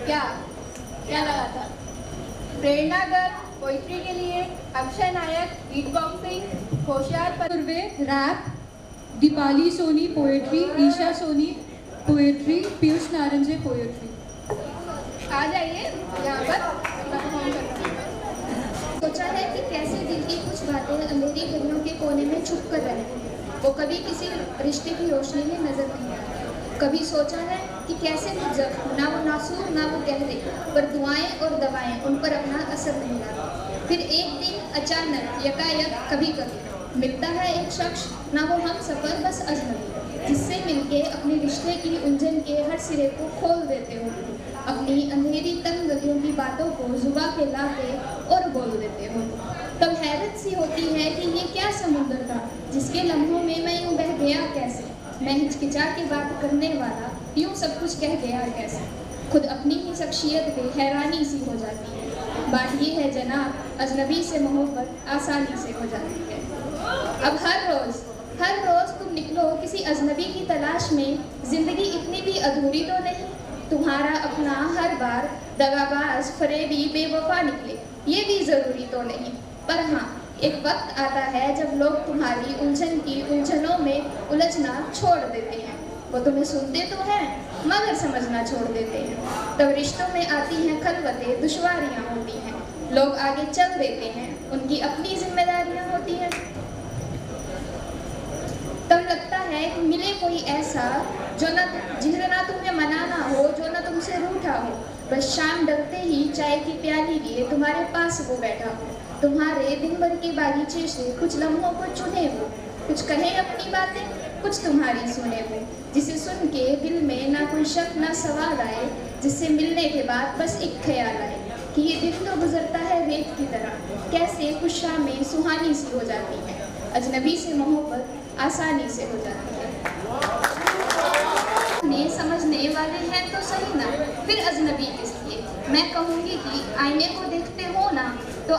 क्या क्या लगा था? प्रेरणागर पोइट्री के लिए अक्षय नायक beat boxing, Hoshiyar Purve rap, Deepali Soni poetry, Isha Soni poetry, Piyush Naranje poetry. आ जाइए यहाँ पर परफॉर्म करते हैं। सोचा है कि कैसे दिल की कुछ बातें अंधेरी गलियों के कोने में छुप कर रहे, वो कभी किसी रिश्ते की रोशनी में नजर नहीं आते। कभी सोचा है कि कैसे कुछ जख्म ना वो नासूर ना वो गहरे, पर दुआएं और दवाएं उन पर अपना असर नहीं लाती। फिर एक दिन अचानक यकायक कभी कभी मिलता है एक शख्स, ना वो हम सफर बस अजनबी, जिससे मिलके अपने रिश्ते की उलझन के हर सिरे को खोल देते हो, अपनी अंधेरी तंग गलियों की बातों को जुबा पे लाते और बोल देते हो। तब हैरत सी होती है कि ये क्या समुद्र था जिसके लम्हों में मैं यूं बह गया कैसे, मैं हिचकिचा के बात करने वाला यूं सब कुछ कह गया कैसे। खुद अपनी ही शख्सियत पे हैरानी सी हो जाती है। बात ये है जनाब, अजनबी से मोहब्बत आसानी से हो जाती है। अब हर रोज तुम निकलो किसी अजनबी की तलाश में, जिंदगी इतनी भी अधूरी तो नहीं, तुम्हारा अपना हर बार दगाबाज फरेबी बेवफा निकले, ये भी जरूरी तो नहीं। पर हाँ, एक वक्त आता है जब लोग तुम्हारी उलझन की उलझनों में उलझना छोड़ देते हैं। वो तुम्हें सुनते तो हैं मगर समझना छोड़ देते हैं। तब रिश्तों में आती हैं खलवतें, दुश्वारियां होती हैं, लोग आगे चल देते हैं, उनकी अपनी जिम्मेदारियां होती हैं। तब लगता है कि मिले कोई ऐसा जिसे ना तुम्हें मनाना हो, जो ना तुमसे रूठा हो, बस शाम ढलते ही चाय की प्याली लिए तुम्हारे पास वो बैठा हो, तुम्हारे दिन भर के बागीचे से कुछ लम्हों को चुने हो, कुछ कहे अपनी बातें, कुछ तुम्हारी सुने हो, जिसे सुन के दिल में ना कोई शक ना सवाल आए, जिससे मिलने के बाद बस एक ख्याल आए कि ये दिन तो गुजरता है रेत की तरह, कैसे कुछ शामें सुहानी सी हो जाती है। अजनबी से मोहब्बत आसानी से हो जाती है। समझने वाले हैं तो सही ना, फिर अजनबी किस लिए। मैं कहूँगी कि आईने को देखते हो ना तो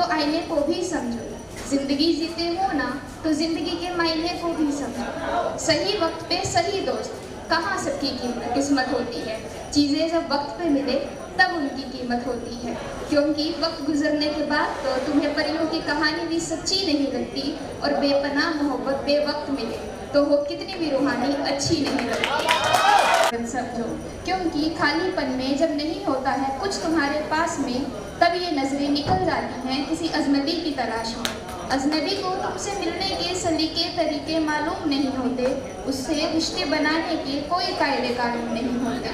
आईने को भी समझो, जिंदगी जीते हो ना तो जिंदगी के मायने को भी समझो। सही वक्त पे सही दोस्त, कहाँ सबकी किस्मत होती है, चीज़ें जब वक्त पे मिले तब उनकी कीमत होती है, क्योंकि वक्त गुजरने के बाद तो तुम्हें परियों की कहानी भी सच्ची नहीं लगती, और बेपनाह मोहब्बत बेवक्त मिले तो वो कितनी भी रूहानी अच्छी नहीं लगती। समझो, क्योंकि खालीपन में जब नहीं होता है कुछ तुम्हारे पास में, तब ये नजरें निकल जाती हैं किसी अजनबी की तलाश में। अजनबी को तुमसे मिलने के सलीके तरीके मालूम नहीं होते, उससे रिश्ते बनाने के कोई कायदे कानून नहीं होते,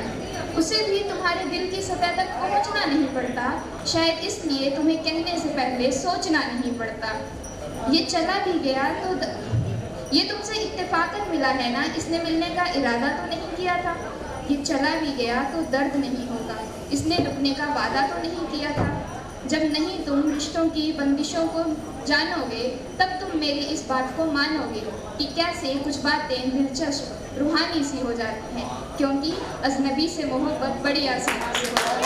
उसे भी तुम्हारे दिल की सतह तक पहुंचना नहीं पड़ता, शायद इसलिए तुम्हें कहने से पहले सोचना नहीं पड़ता। ये चला भी गया तो ये तुमसे इत्तेफाकन मिला है ना, इसने मिलने का इरादा तो नहीं किया था। ये चला भी गया तो दर्द नहीं होगा, इसने रुकने का वादा तो नहीं किया था। जब नहीं तुम रिश्तों की बंदिशों को जानोगे, तब तुम मेरी इस बात को मानोगे कि कैसे कुछ बातें दिलचस्प रूहानी सी हो जाती हैं, क्योंकि अजनबी से मोहब्बत बड़ी आसानी से हो जाती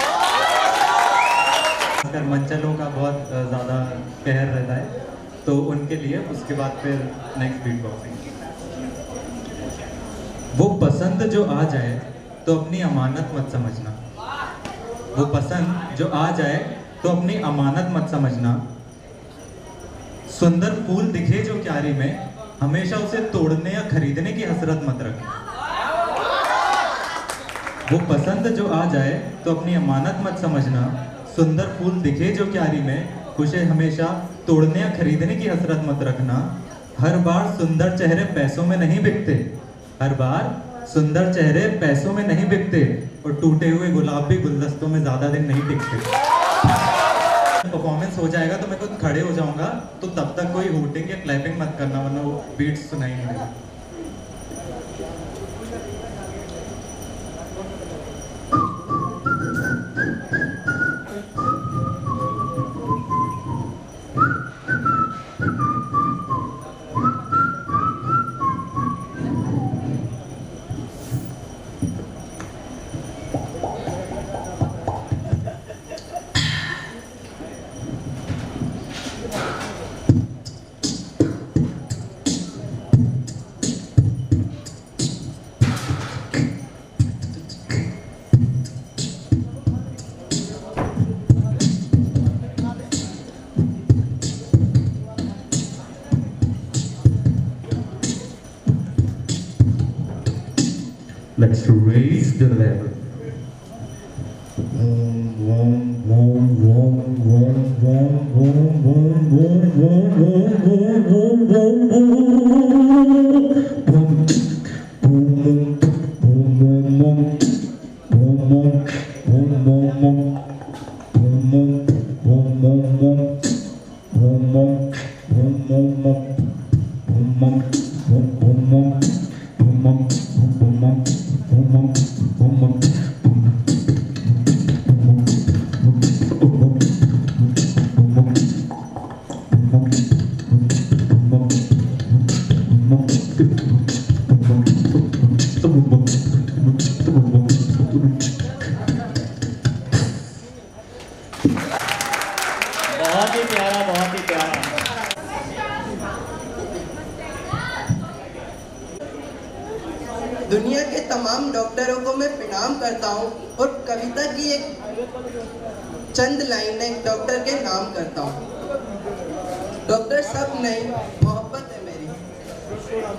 है। मंचलों का बहुत ज़्यादा कहर रहता है, तो उनके लिए उसके बाद फिर नेक्स्ट बीट बॉक्सिंग। वो पसंद जो आ जाए तो अपनी अमानत मत समझना, वो पसंद जो आ जाए तो अपनी अमानत मत समझना। सुंदर फूल दिखे जो क्यारी में, हमेशा उसे तोड़ने या खरीदने की हसरत मत रखना। वो पसंद जो आ जाए तो अपनी अमानत मत समझना। सुंदर फूल दिखे जो क्यारी में, उसे हमेशा तोड़ने या खरीदने की हसरत मत रखना। हर बार सुंदर चेहरे पैसों में नहीं बिकते, हर बार सुंदर चेहरे पैसों में नहीं बिकते, और टूटे हुए गुलाब भी गुलदस्तों में ज्यादा दिन नहीं टिकते। परफॉर्मेंस हो जाएगा तो मैं खुद खड़े हो जाऊंगा, तो तब तक कोई हूटिंग या क्लैपिंग मत करना, वरना वो बीट्स सुनाई नहीं देगा। Let's raise the level. बहुत ही प्यारा, बहुत ही प्यारा। दुनिया के तमाम डॉक्टरों को मैं प्रणाम करता हूँ और कविता की एक चंद लाइनें डॉक्टर के नाम करता हूँ। डॉक्टर सब नहीं, मोहब्बत है मेरी।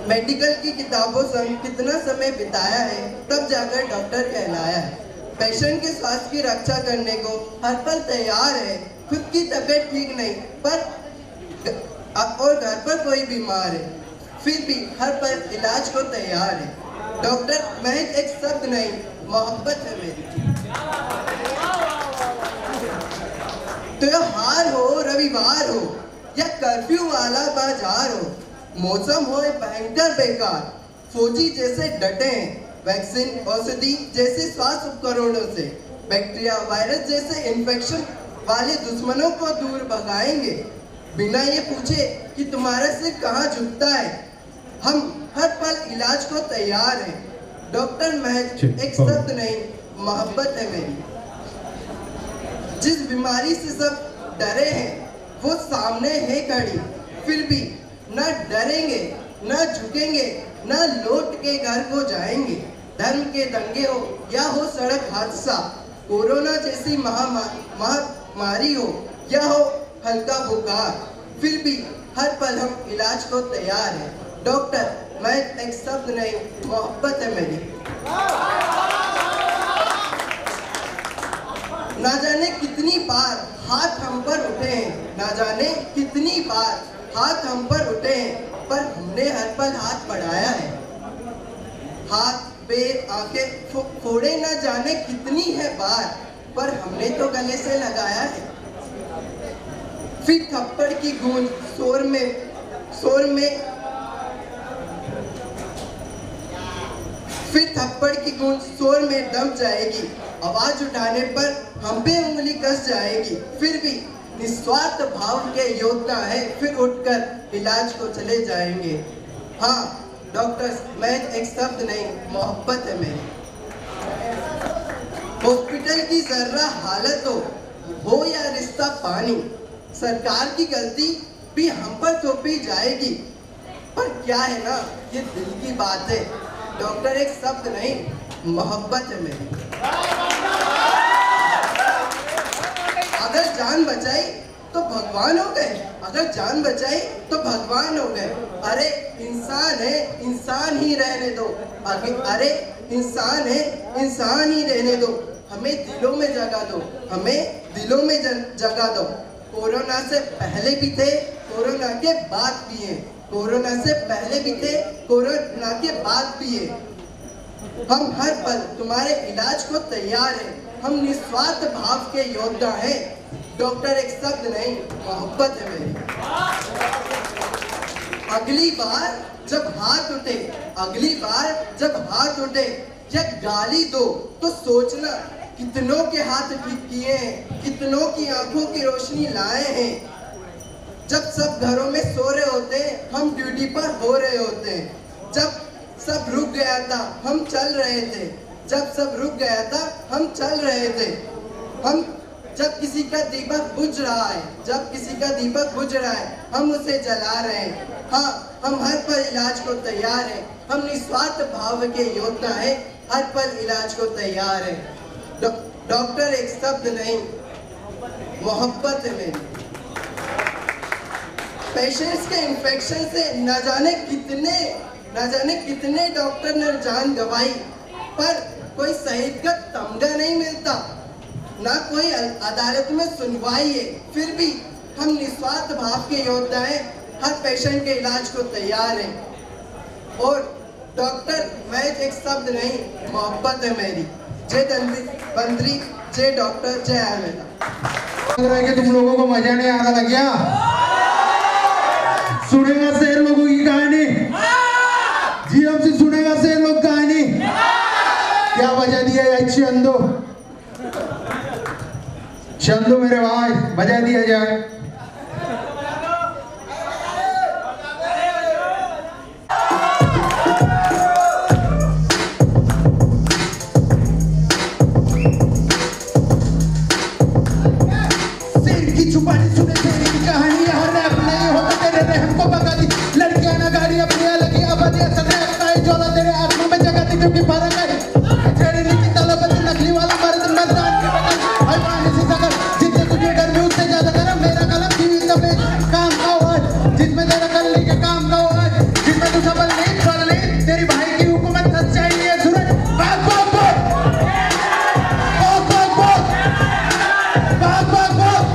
मेडिकल की किताबों संग कितना समय बिताया है, तब जाकर डॉक्टर कहलाया है। पेशेंट के स्वास्थ्य की रक्षा करने को हर पल तैयार है। खुद की तबीयत ठीक नहीं और घर पर कोई बीमार है, फिर भी हर पल इलाज को तैयार है। डॉक्टर महज एक शब्द नहीं, मोहब्बत है मेरी। त्योहार हो, रविवार हो या कर्फ्यू वाला बाजार हो, मौसम हो भयंकर बेकार, फौजी जैसे डटे हैं वैक्सीन औषधि जैसे स्वास्थ्य उपकरणों से। बैक्टीरिया वायरस जैसे इन्फेक्शन वाले दुश्मनों को दूर भगाएंगे, बिना ये पूछे कि तुम्हारा सिर कहाँ झुकता है। हम हर पल इलाज को तैयार हैं। डॉक्टर महज एक शब्द नहीं, मोहब्बत है मेरी। जिस बीमारी से सब डरे हैं वो सामने है खड़ी, फिर भी न डरेंगे, न झुकेंगे, न लौट के घर को जाएंगे। धर्म के दंगे हो या हो सड़क हादसा, कोरोना जैसी महामारी हो या हो हल्का बुखार, फिर भी हर पल हम इलाज को तैयार हैं। डॉक्टर मैं एक शब्द नहीं, मोहब्बत है मेरी। ना जाने कितनी बार हाथ हम पर उठे हैं, ना जाने कितनी बार हाथ हम पर उठे हैं, पर हमने हर पल हाथ बढ़ाया है। हाथ पैर आंखें फोड़े ना जाने कितनी है बार, पर हमने तो गले से लगाया है। फिर थप्पड़ की गूंज शोर में फिर थप्पड़ की गूंज शोर में दम जाएगी। आवाज उठाने पर हम पे उंगली कस जाएगी, फिर भी निस्वार्थ भाव के योद्धा है, फिर उठकर इलाज को चले जाएंगे। हाँ डॉक्टर्स मैं एक शब्द नहीं, मोहब्बत है मेरी। हॉस्पिटल की जर्रा हालत हो या रिश्ता पानी, सरकार की गलती भी हम पर थोपी जाएगी, पर क्या है ना ये दिल की बात है। डॉक्टर एक शब्द नहीं, मोहब्बत है मेरी। अगर जान बचाई तो भगवान हो गए, अगर जान बचाई तो भगवान हो गए। अरे इंसान है, इंसान ही रहने दो। अरे इंसान है, इंसान ही रहने दो। हमें दिलों में जगह दो, हमें दिलों में जगह दो। कोरोना से पहले भी थे, कोरोना के बाद भी हैं। कोरोना से पहले भी थे, कोरोना के बाद भी है। हम हर पल तुम्हारे इलाज को तैयार हैं। हम निस्वार्थ भाव के योद्धा हैं। डॉक्टर एक शब्द नहीं, मोहब्बत है मेरी। अगली बार जब हाथ उठे या गाली दो तो सोचना कितनों के हाथ ठीक किए हैं, कितनों की आंखों की रोशनी लाए हैं। जब सब घरों में सो रहे होते हैं, हम ड्यूटी पर हो रहे होते हैं। जब सब रुक गया था हम चल रहे थे, जब सब रुक गया था हम चल रहे थे। हम जब किसी का दीपक बुझ रहा है, हम उसे जला रहे हैं। हाँ हम हर पल इलाज को तैयार हैं। हम निस्वार्थ भाव के योद्धा हैं, हर पल इलाज को तैयार हैं। डॉक्टर एक शब्द नहीं, मोहब्बत है मेरी। पेशेंट्स के इन्फेक्शन से न जाने कितने डॉक्टर ने जान गंवाई, पर कोई शहीद का तमगा नहीं मिलता, ना कोई अदालत में सुनवाई है। फिर भी हम निस्वार्थ भाव के योद्धाएं हर पेशेंट के इलाज को तैयार हैं। और डॉक्टर महज एक शब्द नहीं, मोहब्बत है मेरी। जय बंदरी, जय डॉक्टर, जय आयुर्वेदा। लग रहा है कि तुम लोगों को मजा नहीं आ रहा था क्या? सुनेगा शेर लोगों की कहानी, जी हमसे सुनेगा शेर लोग कहानी। क्या बजा दिया है चंदो? चंदो मेरे भाई, बजा दिया जाए। छुपानी सुने तेरी की कहानी, यहाँ रैप नहीं होता तेरे रहम को बगा दी। लड़कियां ना गाड़ी अपनी अलग ही आबादी, असल रैप का है जोला तेरे आत्मा में जगा दी, क्योंकि फर्क है जेडी की तलबत नकली वाला मर्द मैदान के बगल हैवान सी सकल, जितने तुझे डर में उससे ज्यादा गरम मेरा कलम की तबे काम का आज, जिसमें तेरा कर ली के काम का आज, जिसमें तू सबल नहीं पढ़ ले तेरी भाई की हुकूमत सच्चाई है सूरज बाग बाग बाग बाग बाग बाग बाग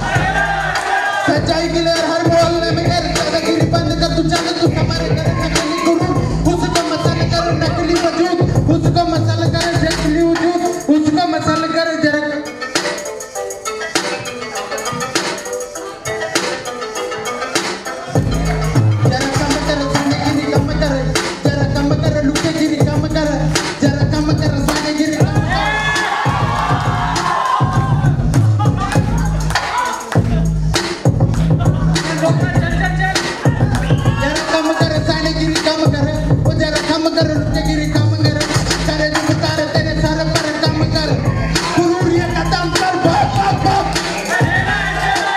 सच्चाई के लिए हर मोहल्ले में दादागिरी बंद कर। तू चल तू हमारे कर नकली गुरु, उसको मसल कर नकली वजूद, उसको मसल कर नकली वजूद, उसको मसल कर जरा कम कर सानेगिरी कम कर, जरा कम कर लुटेगिरी कम कर, जरा कम कर सानेगिरी कम कर। जरा कम कर सानेगिरी कम कर, वो जरा कम कर लुटेगिरी कम कर, करे तुम तारे तेरे सर पर कम कर, गुरूर ये कदम कर भाग भाग भाग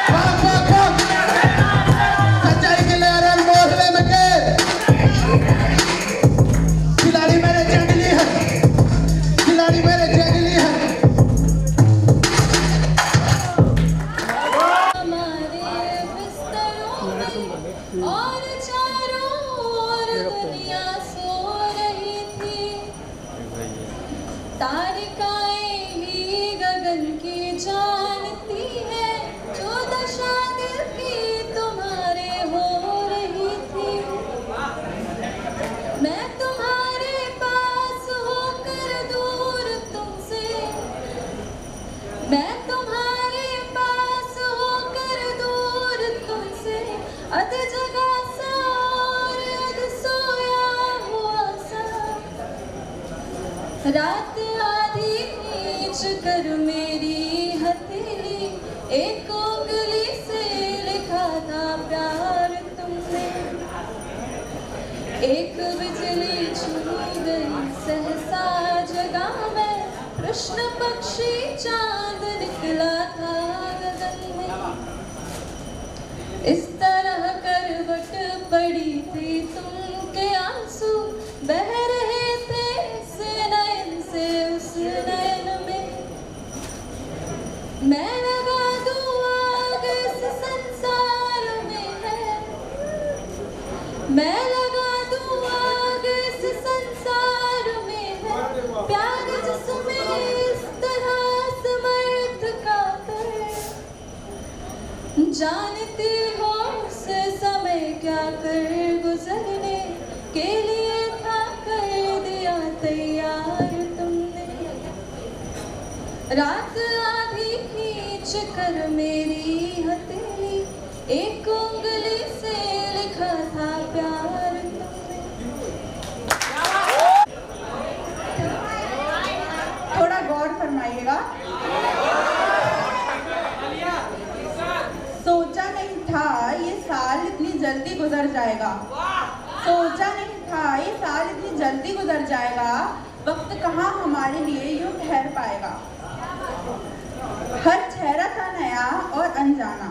भाग भाग भाग। सच्चाई के लिए हर मोहल्ले में के खिलाड़ी मेरे जंगली है, खिलाड़ी मेरे जंगली है। हमारे बिस्तरों में और चारों ओर दुनिया सो रही थी, तारिकाएं ही गगन की जानती है, जो दशा दिल की तुम्हारे हो रही थी। मैं तुम्हारे पास होकर दूर तुमसे, मैं तुम्हारे पास होकर दूर तुमसे, अध जगा सा और अध सोया हुआ सा, रात आधी खींच कर मेरी हथेली, एक उंगली से लिखा था प्यार तुमने, एक बिजली छू गई सहसा जगा मैं, कृष्ण पक्षी चांद निकला था गगन में। इस तरह करवट पड़ी थी तुमके आंसू, बह रहे थे इस नयन से उस नयन में। मैं लगा दूं आग इस संसार में है, मैं लगा दूं आग इस संसार में है, प्यार जिसमें इस तरह समर्थ का कर, जानती हो उस समय क्या कर गुजरने के लिए था कर दिया तैयार तुमने। रात आधी खींच कर मेरी हथेली, एक उंगली से लिखा था प्यार तुमने। थोड़ा गौर फरमाइएगा। सोचा नहीं था ये साल इतनी जल्दी गुजर जाएगा, सोचा नहीं था ये साल इतनी जल्दी गुजर जाएगा, वक्त कहाँ हमारे लिए यूं ठहर पाएगा। हर चेहरा था नया और अनजाना,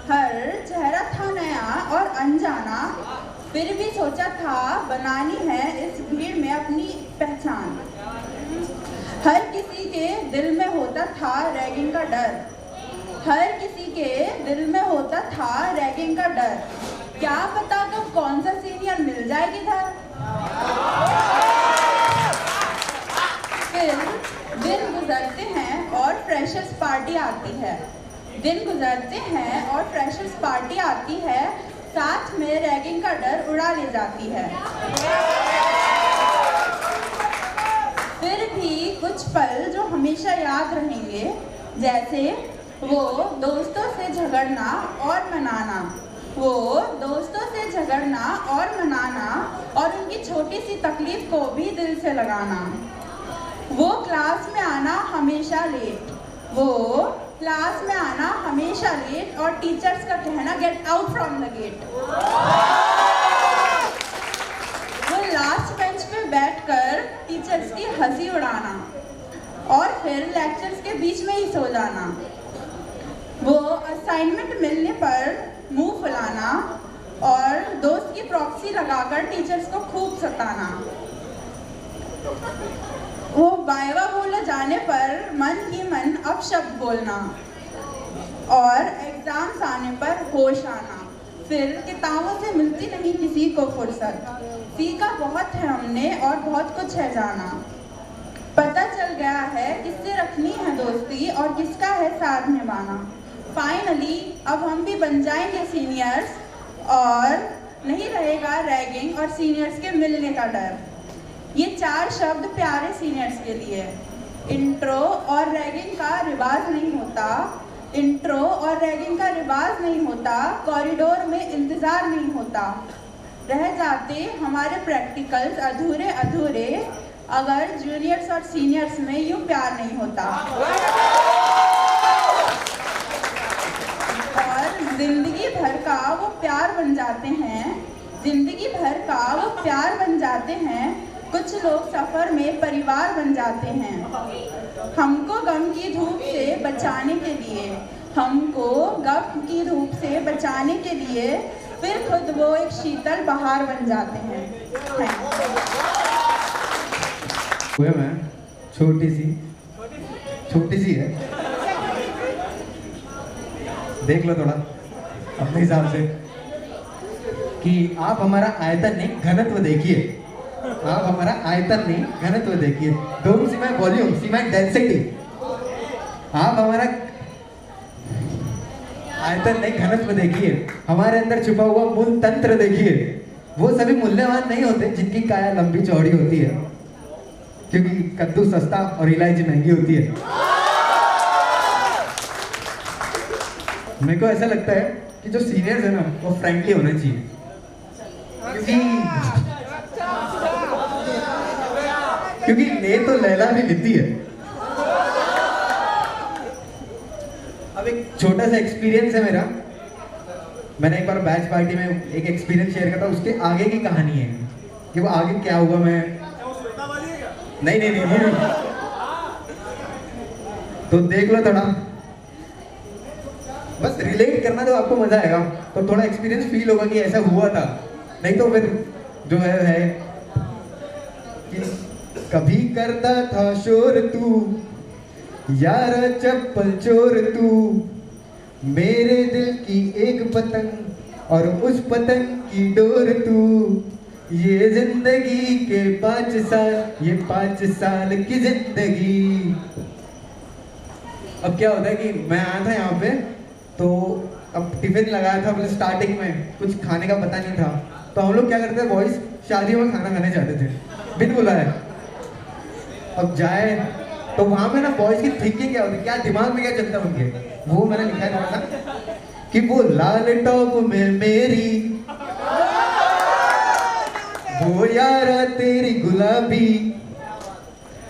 हर चेहरा था नया और अनजाना, फिर भी सोचा था बनानी है इस भीड़ में अपनी पहचान। हर किसी के दिल में होता था रैगिंग का डर, हर किसी के दिल में होता था रैगिंग का डर, क्या पता कब कौन सा सीनियर मिल जाए किधर। दिन गुजरते हैं और फ्रेशर्स पार्टी आती है। दिन गुजरते हैं और फ्रेशर्स पार्टी आती है, साथ में रैगिंग का डर उड़ा ले जाती है। फिर भी कुछ पल जो हमेशा याद रहेंगे, जैसे वो दोस्तों से झगड़ना और मनाना, वो दोस्तों से झगड़ना और मनाना और उनकी छोटी सी तकलीफ को भी दिल से लगाना। वो क्लास में आना हमेशा लेट, वो क्लास में आना हमेशा लेट और टीचर्स का कहना get out from the gate. वो लास्ट बेंच पे बैठकर टीचर्स की हंसी उड़ाना और फिर लेक्चर्स के बीच में ही सो जाना। वो असाइनमेंट मिलने पर मुंह फुलाना और दोस्त की प्रॉक्सी लगाकर टीचर्स को खूब सताना। वो वाइवा बोले जाने पर मन ही मन अपशब्द बोलना और एग्जाम्स आने पर होश आना। फिर किताबों से मिलती नहीं किसी को फुर्सत, सीखा बहुत है हमने और बहुत कुछ है जाना। पता चल गया है किससे रखनी है दोस्ती और किसका है साथ निभाना। फाइनली अब हम भी बन जाएंगे सीनियर्स और नहीं रहेगा रैगिंग और सीनियर्स के मिलने का डर। ये 4 शब्द प्यारे सीनियर्स के लिए। इंट्रो और रैगिंग का रिवाज नहीं होता, इंट्रो और रैगिंग का रिवाज नहीं होता, कॉरिडोर में इंतजार नहीं होता। रह जाते हमारे प्रैक्टिकल्स अधूरे अधूरे अगर जूनियर्स और सीनियर्स में यूं प्यार नहीं होता। और जिंदगी भर का वो प्यार बन जाते हैं, जिंदगी भर का वो प्यार बन जाते हैं। कुछ लोग सफर में परिवार बन जाते हैं। हमको गम की धूप से बचाने के लिए, हमको गम की धूप से बचाने के लिए फिर खुद वो एक शीतल बहार बन जाते हैं। मैं छोटी सी है, देख लो थोड़ा अपने हिसाब से कि आप हमारा आयतन नहीं घनत्व देखिए। आप हमारा आयतन नहीं घनत्व देखिए। Don't see my volume, see my density. आप हमारा आयतन नहीं घनत्व देखिए, हमारे अंदर छुपा हुआ मूल तंत्र देखिए। वो सभी मूल्यवान नहीं होते जिनकी काया लंबी चौड़ी होती है, क्योंकि कद्दू सस्ता और इलायची महंगी होती है। मेरे को ऐसा लगता है कि जो सीनियर्स है ना वो फ्रेंडली होना चाहिए, क्योंकि ले तो लैला भी लेती है। अब एक छोटा सा एक्सपीरियंस है मेरा। मैंने एक बार बैच पार्टी में एक एक्सपीरियंस शेयर करता, उसके आगे की कहानी है कि वो आगे क्या हुआ। मैं नहीं तो देख लो थोड़ा, बस रिलेट करना तो आपको मजा आएगा, तो थोड़ा एक्सपीरियंस फील होगा कि ऐसा हुआ था। नहीं तो फिर जो है कि कभी करता था शोर तू यारा चप्पल चोर तू, मेरे दिल की एक पतंग और उस पतंग की डोर तू। ये जिंदगी के 5 साल, ये 5 साल की जिंदगी। अब क्या होता है कि मैं आया था यहाँ पे, तो अब टिफिन लगाया था, मतलब स्टार्टिंग में कुछ खाने का पता नहीं था, तो हम लोग क्या करते थे, बॉयज शादियों में खाना खाने जाते थे बिन बुलाए। अब जाए तो वहां पे ना बॉयज की थिंकिंग क्या होती है, क्या दिमाग में क्या चलता है उनके, वो मैंने लिखा है थोड़ा सा कि वो लाल टॉप में मेरी, वो यारा तेरी गुलाबी,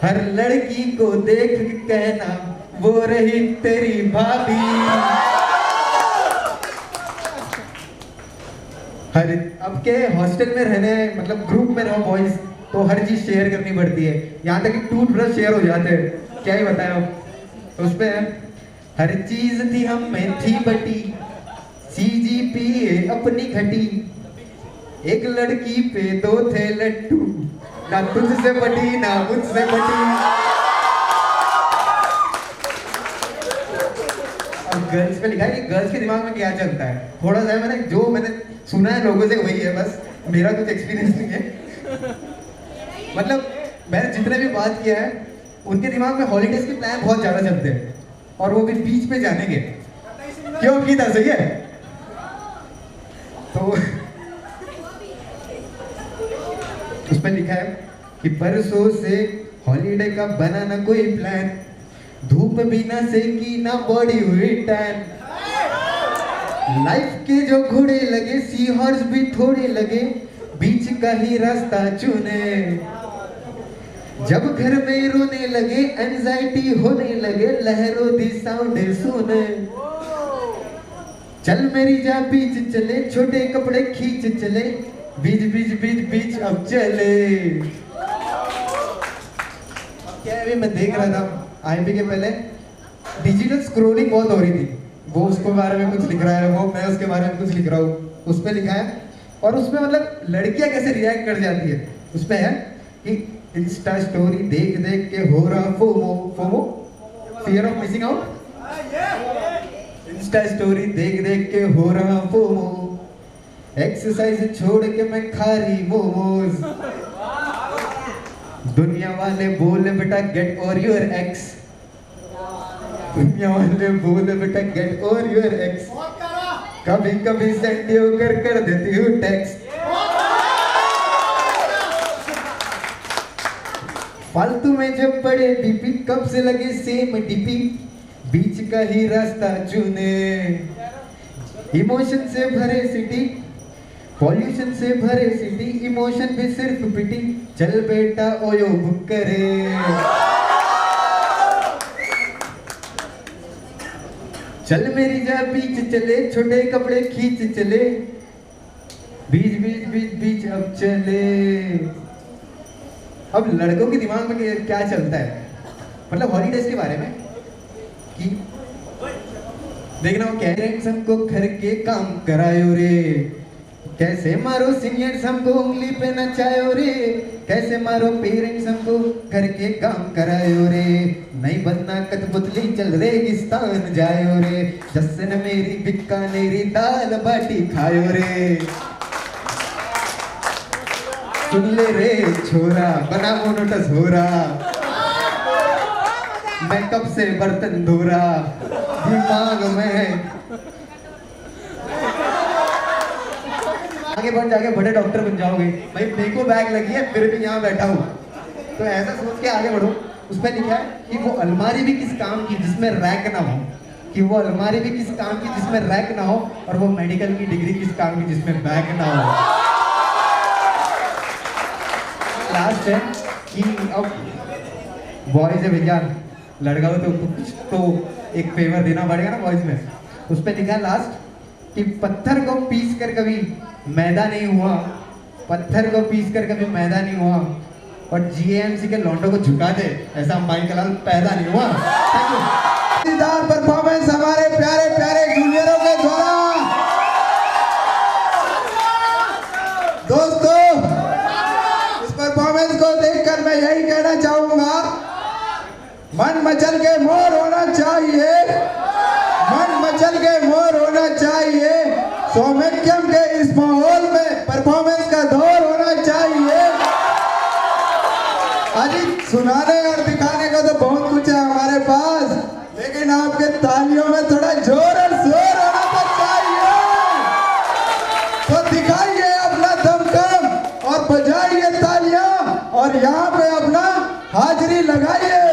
हर लड़की को देख के कहना वो रही तेरी भाभी। हर अब के हॉस्टल में रहने, मतलब ग्रुप में रहो बॉयज, तो हर चीज शेयर करनी पड़ती है, यहाँ तक कि टूथब्रश शेयर हो जाते हैं, क्या ही बताया उस पे। हर चीज थी हम में थी बटी, CGPA अपनी घटी, एक लड़की पे 2 थे लट्टू, ना तुझसे बटी ना मुझसे बटी। अब गर्ल्स पे लिखा है कि गर्ल्स के दिमाग में क्या चलता है, थोड़ा सा मैंने जो मैंने सुना है लोगों से वही है, बस मेरा कुछ एक्सपीरियंस नहीं है। मतलब मैंने जितने भी बात किया है उनके दिमाग में हॉलीडेज के प्लान बहुत ज्यादा चलते हैं और वो भी बीच पे जाने के। क्यों की था सही है? तो उसमें लिखा है कि परसों से हॉलीडे का बना ना कोई प्लान, धूप भी ना सेकी ना बॉडी हुई टैन, लाइफ के जो घोड़े लगे सी हॉर्स भी थोड़े लगे, बीच का ही रास्ता चुने, जब घर में रोने लगे एंजाइटी होने लगे, लहरों दी साउंड सुने, चल मेरी जा बीच चले, छोटे कपड़े खींच चले, बीच बीच बीच बीच अब चले। क्या है, मैं देख रहा था आईएमबी के पहले डिजिटल स्क्रॉलिंग बहुत हो रही थी, वो उसके बारे में कुछ लिख रहा है, वो मैं उसके बारे में कुछ लिख रहा हूँ, उसमें लिखा है और उसमें मतलब लड़कियां कैसे रिएक्ट कर जाती है। उसमें है कि इंस्टा स्टोरी देख देख के हो रहा FOMO, FOMO fear of missing out, Insta story देख देख के हो रहा फोमो, एक्सरसाइज छोड़ के मैं खा रही मोमोज, दुनिया वाले बोले बेटा गेट ओवर योर एक्स, दुनिया वाले बोले बेटा गेट ओवर योर एक्स, कभी कभी सेंड कर देती हूँ टेक्स्ट, फालतू में जब पड़े डीपी कब से लगे सेम डीपी, बीच का ही रास्ता चुने, इमोशन से भरे सिटी, पॉल्यूशन से भरे सिटी, इमोशन भी सिर्फ पिटी, चल बेटा ओयो बुक करे, चल मेरी जा बीच चले, छोटे कपड़े खींच चले, बीच बीच बीच बीच अब चले। अब लड़कों के दिमाग में क्या चलता है, मतलब हॉलीडेज के बारे में कि देखना, वो कह रहे हैं सबको घर के काम करायो रे, कैसे मारो सीनियर्स हमको उंगली पे नचायो रे, कैसे मारो पेरेंट्स हमको घर के काम करायो रे, नहीं बनना कठपुतली चल रेगिस्तान जायो रे, जश्न मेरी बीकानेरी दाल बाटी खायो रे, सुन ले रे छोरा बना मोनोटस हो रहा, मैं कब से बर्तन धो रहा, दिमाग में आगे बढ़ जाके बड़े डॉक्टर बन जाओगे, भाई मेरे को बैग लगी है फिर भी यहाँ बैठा हूँ, तो ऐसा सोच के आगे बढ़ो। उसमें लिखा है कि वो अलमारी भी किस काम की जिसमें रैक ना हो, कि वो अलमारी भी किस काम की जिसमें रैक ना हो, और वो मेडिकल की डिग्री किस काम की जिसमें बैग ना हो। लास्ट है कि अब बॉयज है भैया, लड़का हो तो कुछ तो एक फेवर देना पड़ेगा ना बॉयज में। उस पर लिखा है लास्ट कि पत्थर को पीस कर कभी मैदा नहीं हुआ, पत्थर को पीस कर कभी मैदा नहीं हुआ, और जीएमसी के लौंडों को झुका दे ऐसा माइकल लाल पैदा नहीं हुआ। परफॉर्मेंस हमारे प्यारे प्यारे जूनियरों के द्वारा। दोस्तों, इस परफॉर्मेंस को देखकर मैं यही कहना चाहूंगा, मन मचल के मोर होना चाहिए, मन मचल के मोर होना चाहिए, सौम्यम के इस माहौल में परफॉर्मेंस का दौर होना चाहिए। अजी सुनाने और दिखाने का तो बहुत कुछ है हमारे पास, लेकिन आपके तालियों में थोड़ा जोर और शोर होना तो चाहिए, तो दिखाइए अपना दमखम और बजाइए तालियां और यहाँ पे अपना हाजिरी लगाइए।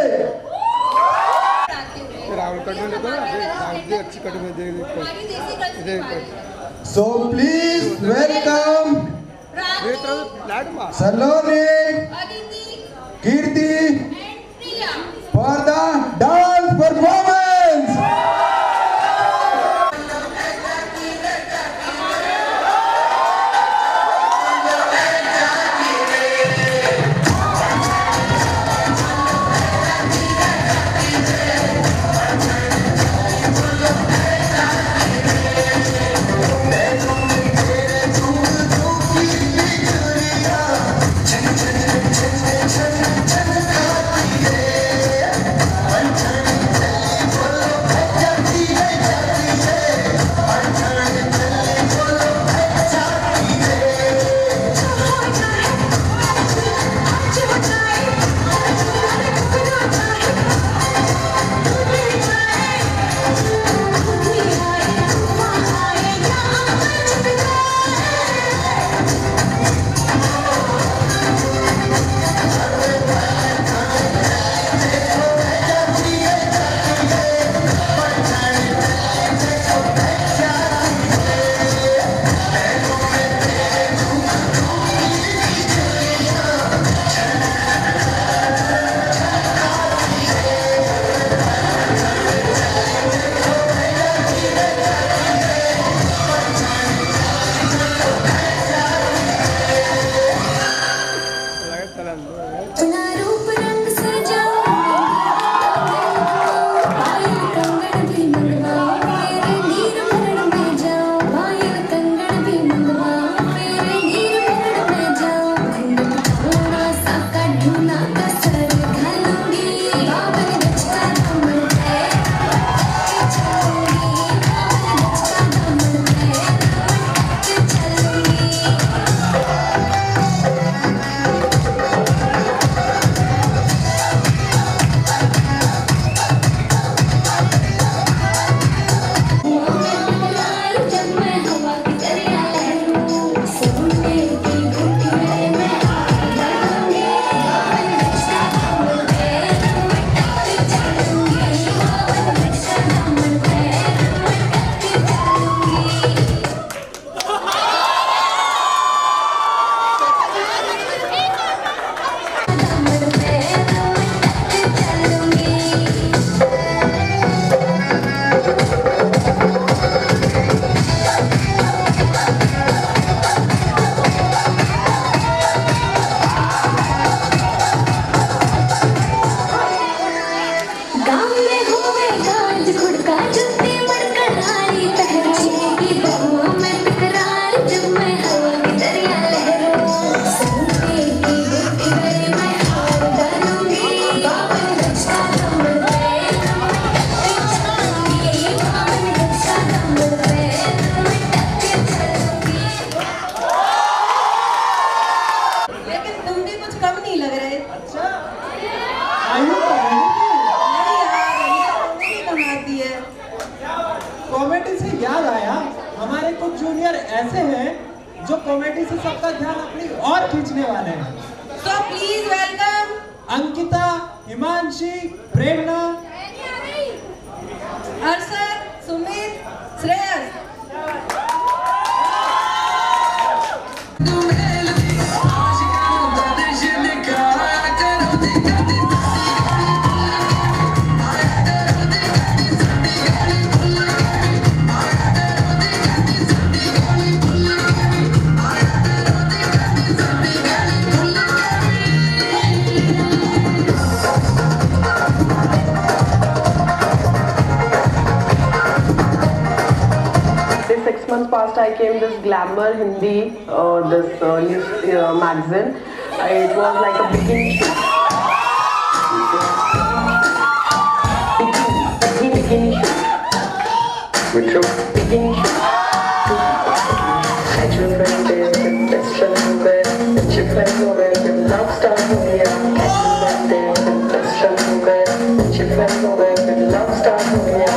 So please welcome Saloni, Kirti for the dance performance. Comedy से सबका ध्यान अपनी और खींचने वाले हैं। So please welcome Ankita, Himanshi, Prerna, Arshad, Sumit, Shreyas. Past I came this Glamour Hindi, this news magazine. It was like a bikini shoot. Bikini shoot. Which shoot? Bikini shoot. Actual friend there, best friend there, अच्छे friend हो गए, फिर love start हो गया. Actual friend there, best friend हो गए, अच्छे friend हो गए, फिर love start हो गया.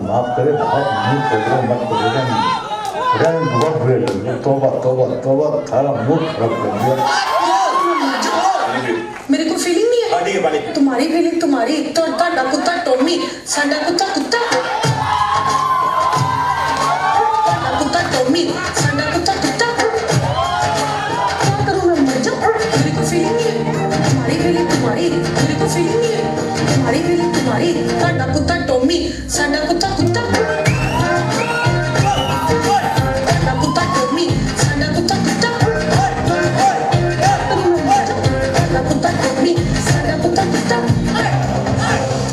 माफ करे, बहुत नहीं प्रोग्राम मत करेगा नहीं बहुत बुरे लगे। तौबा तौबा तौबा, थारा मूड खराब कर दिया। मेरे को फीलिंग नहीं है। तुम्हारी फीलिंग तुम्हारी, तो ताड़ा कुत्ता टॉमी, साडा कुत्ता कुत्ता, ताड़ा कुत्ता टॉमी, साडा कुत्ता कुत्ता। क्या करूँ मैं, मर जाऊँ? मेरे को फीलिंग नहीं है। तुम्हारी फीलिंग तुम्हारी, मेरे को फीलिंग नहीं है। तुम्हारी फीलिंग तुम्हारी, ताड़ा कुत्ता टॉमी, साडा कुत्ता कुत्ता, ताड़ा कुत्ता टॉमी, साडा कुत्ता कुत्ता।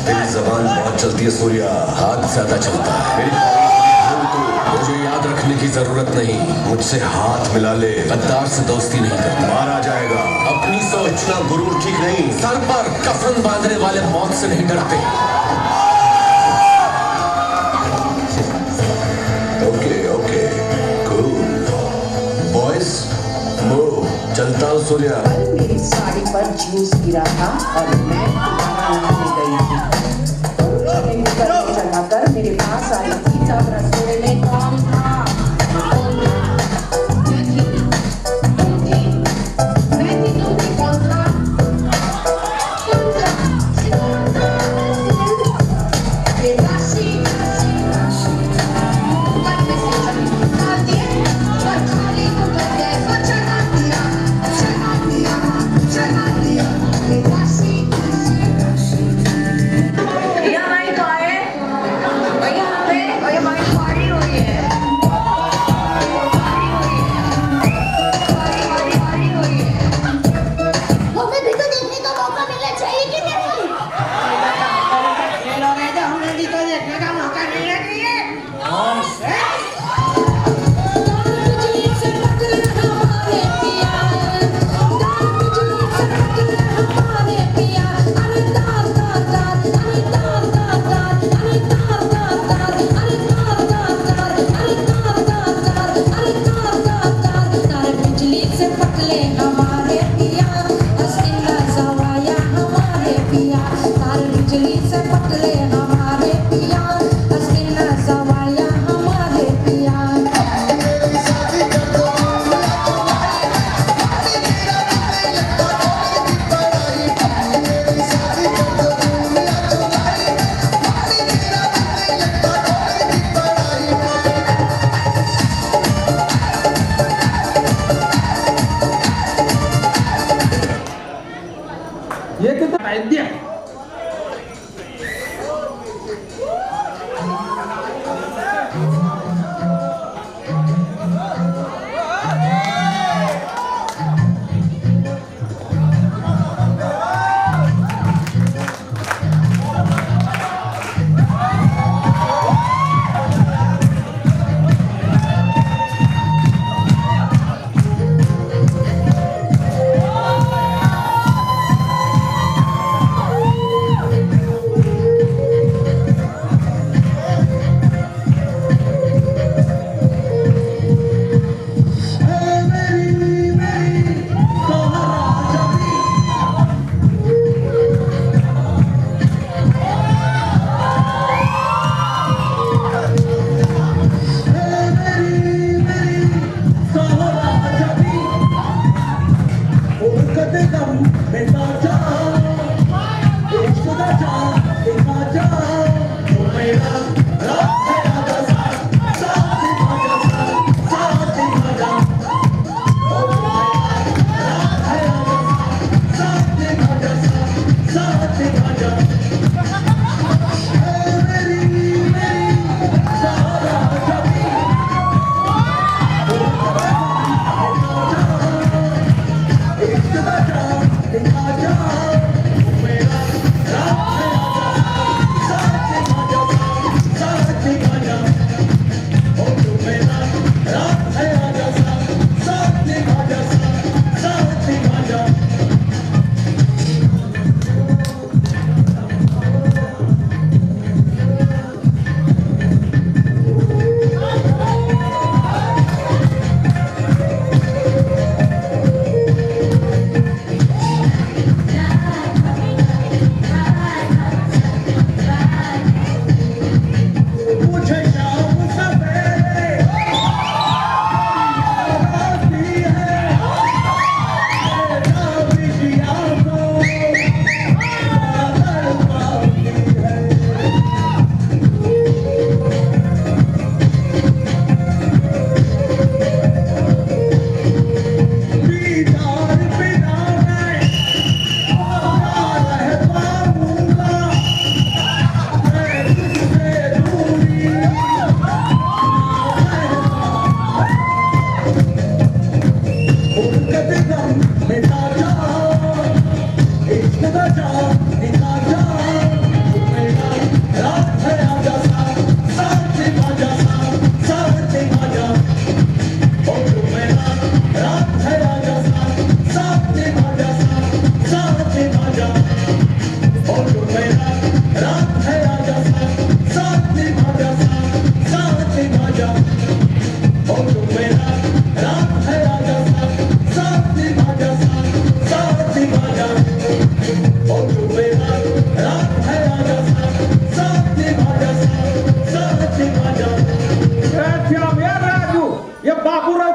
मेरी जबान बहुत चलती है सूर्या, हाथ ज्यादा चलता है। मेरी मुझे याद रखने की जरूरत नहीं, मुझसे हाथ मिला ले, गद्दार से दोस्ती नहीं करता, मारा जाएगा। अपनी सोचना गुरूर ठीक नहीं, सर पर कफन बांधने वाले मौत से नहीं डरते। Okay okay cool boys, move, चलता हूँ सूर्या। मेरी साड़ी पर जूस गिरा था और मैं नहाने गई थी। चलाकर मेरे पास आई थी, तब रसोई में कौन था?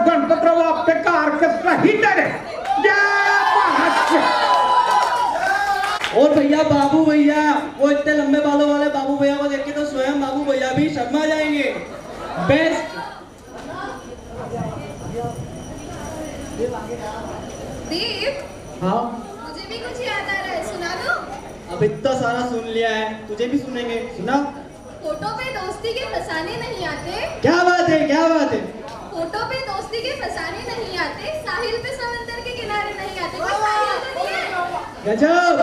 गणपतराव आपके का ऑर्केस्ट्रा ही डरे। जय महाराष्ट्र। और भैया बाबू भैया, वो इतने लंबे बालों वाले बाबू भैया को देख के तो स्वयं बाबू भैया भी शर्मा जाएंगे। बेस्ट। देव, हाँ मुझे भी कुछ याद आ रहा है, सुना दो। अब इतना सारा सुन लिया है, तुझे भी सुनेंगे, सुना। फोटो पे दोस्ती के फसाने नहीं आते। क्या बात है, क्या बात है। फोटो पे दोस्ती के फसाने नहीं आते, साहिल पे समंदर के किनारे नहीं आते। कोई साहिल तो नहीं है? गजब।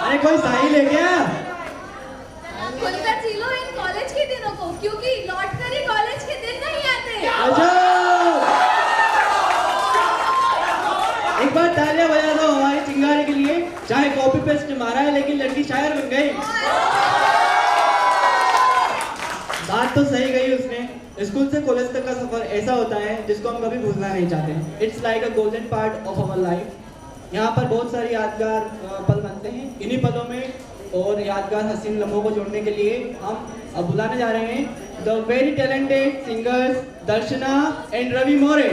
अरे कोई साहिल है क्या? खुलकर जी लो इन कॉलेज के दिनों को, क्योंकि लौट कर ही कॉलेज के दिन नहीं आते। गजब। एक बार तालियां बजा दो हमारी चिंगारी के लिए। चाहे कॉपी पेस्ट मारा है लेकिन लड़की शायर बन गई। बात तो सही गई उसने। स्कूल से कॉलेज तक का सफर ऐसा होता है जिसको हम कभी भूलना नहीं चाहते। It's like a golden part of our life. यहाँ पर बहुत सारी यादगार पल बनते हैं। इन्हीं पलों में और यादगार हसीन लम्हों को जोड़ने के लिए हम अब बुलाने जा रहे हैं the very talented singers Darshana and Ravi More.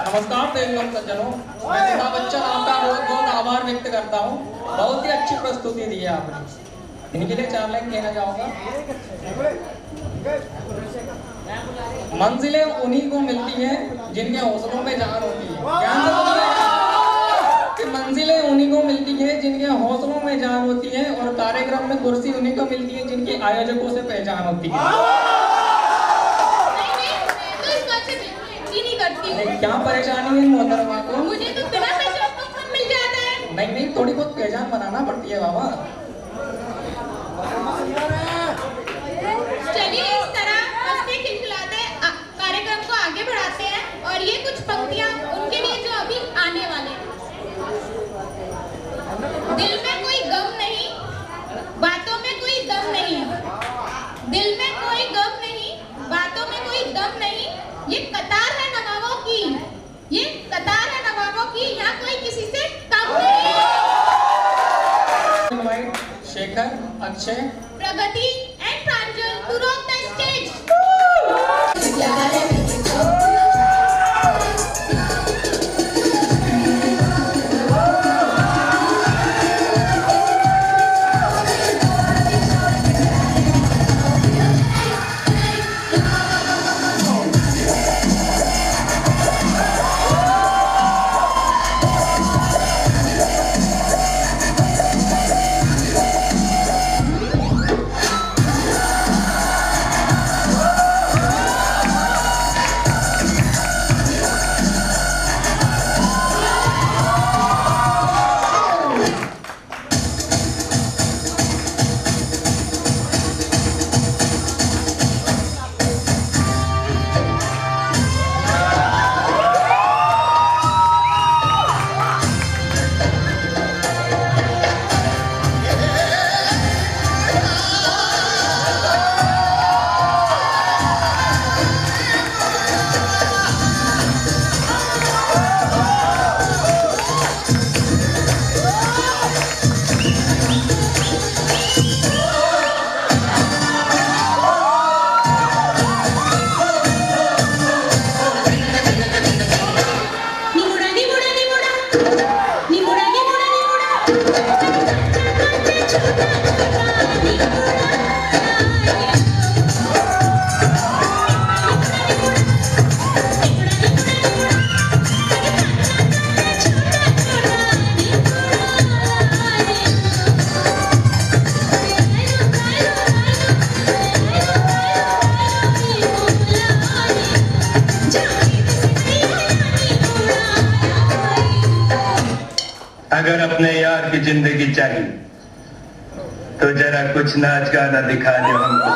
नमस्कार देवगम सज्जनों, मैं निशा बच्चन आपका बहुत बहुत आभार व्यक्त करता हूँ। बहुत ही अच्छी प्रस्तुति दी है आपने। इनके लिए 4 लाइन कहना चाहूँगा। मंजिलें उन्हीं को मिलती हैं जिनके हौसलों में जान होती है। ध्यान से सुनिए कि मंजिलें उन्हीं को मिलती हैं जिनके हौसलों में जान होती है, और कार्यक्रम में कुर्सी उन्हीं को मिलती है जिनके आयोजकों से पहचान होती है। क्या परेशानी है मोहतरमा को? मुझे तो बिना पहचान को मिल जाता है। नहीं, थोड़ी बहुत पहचान बनाना पड़ती है बाबा। चलिए इस तरह हंसते खिलखिलाते कार्यक्रम को आगे बढ़ाते हैं, और ये कुछ पंक्तियां उनके लिए जो अभी आने वाले हैं। दिल में कोई गम नहीं, बातों में कोई दम नहीं। दिल में कोई गम नहीं, बातों में कोई दम नहीं। ये कतार है नवाबों की, ये कतार है नवाबों की, यहाँ कोई किसी से कम नहीं। Shekhar, Akshay, Pragati and Pranjal to rock the stage. अगर अपने यार की जिंदगी चाहिए तो जरा कुछ नाच गाना दिखा दो हमको।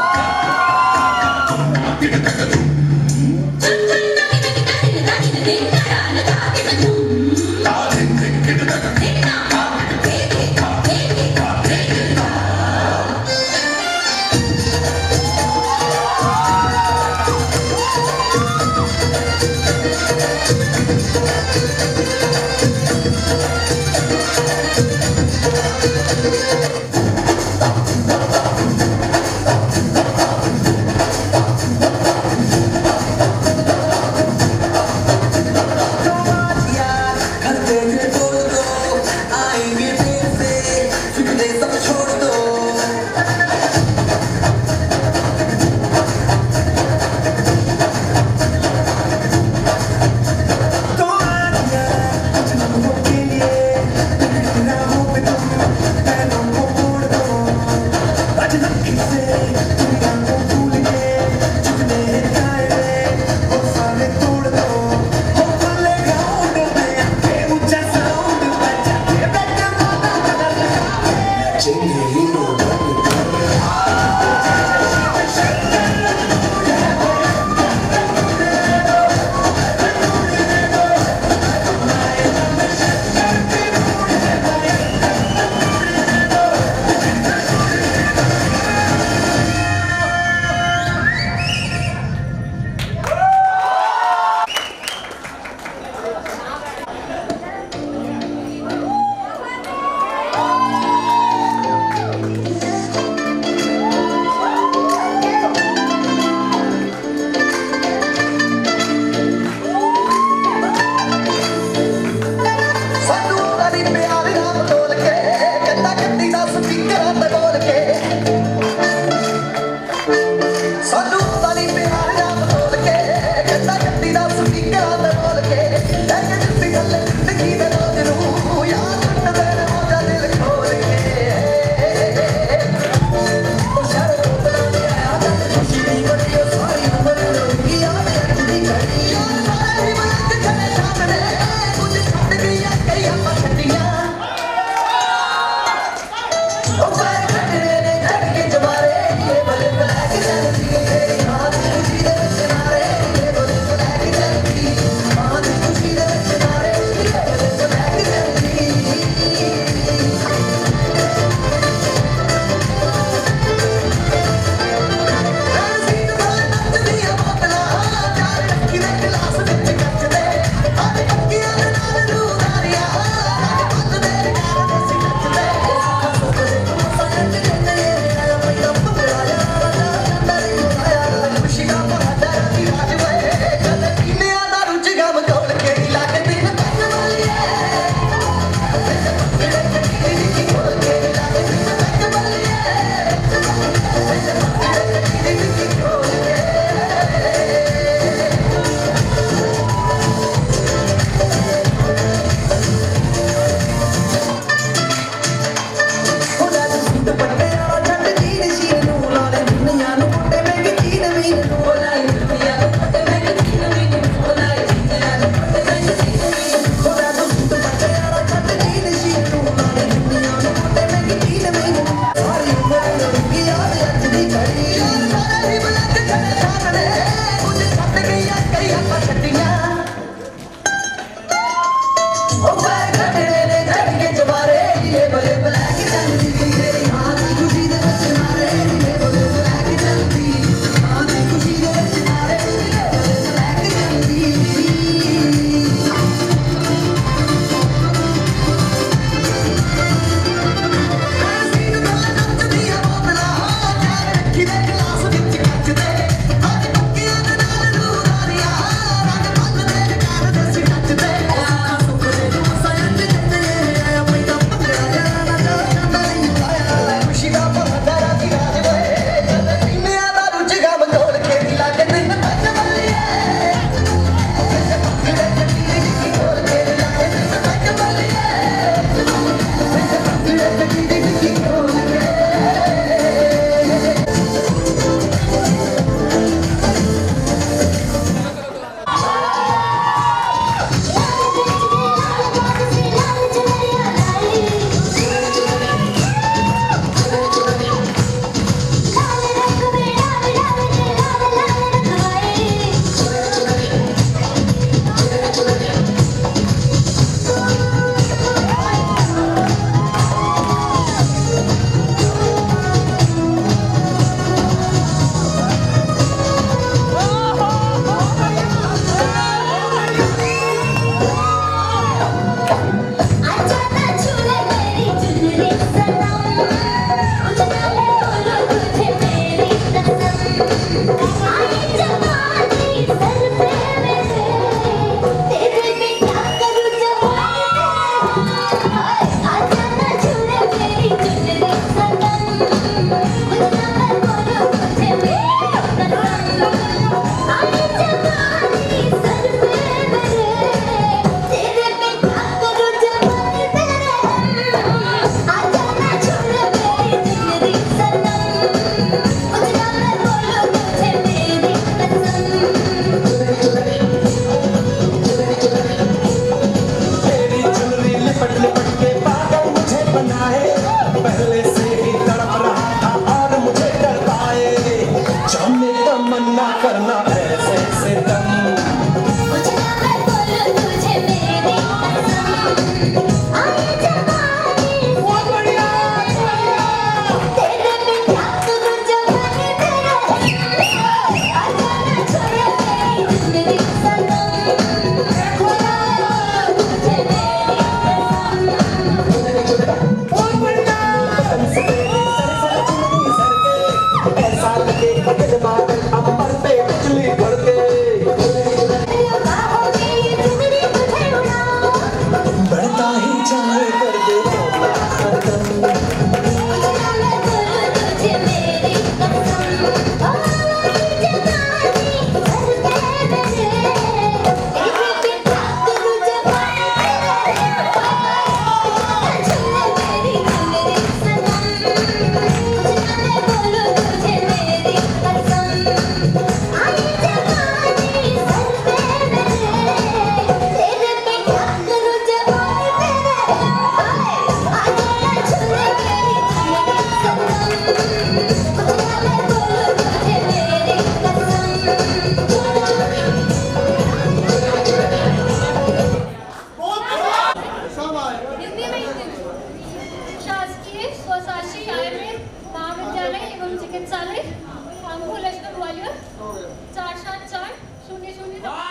हम भूल ग्वालियर 474 009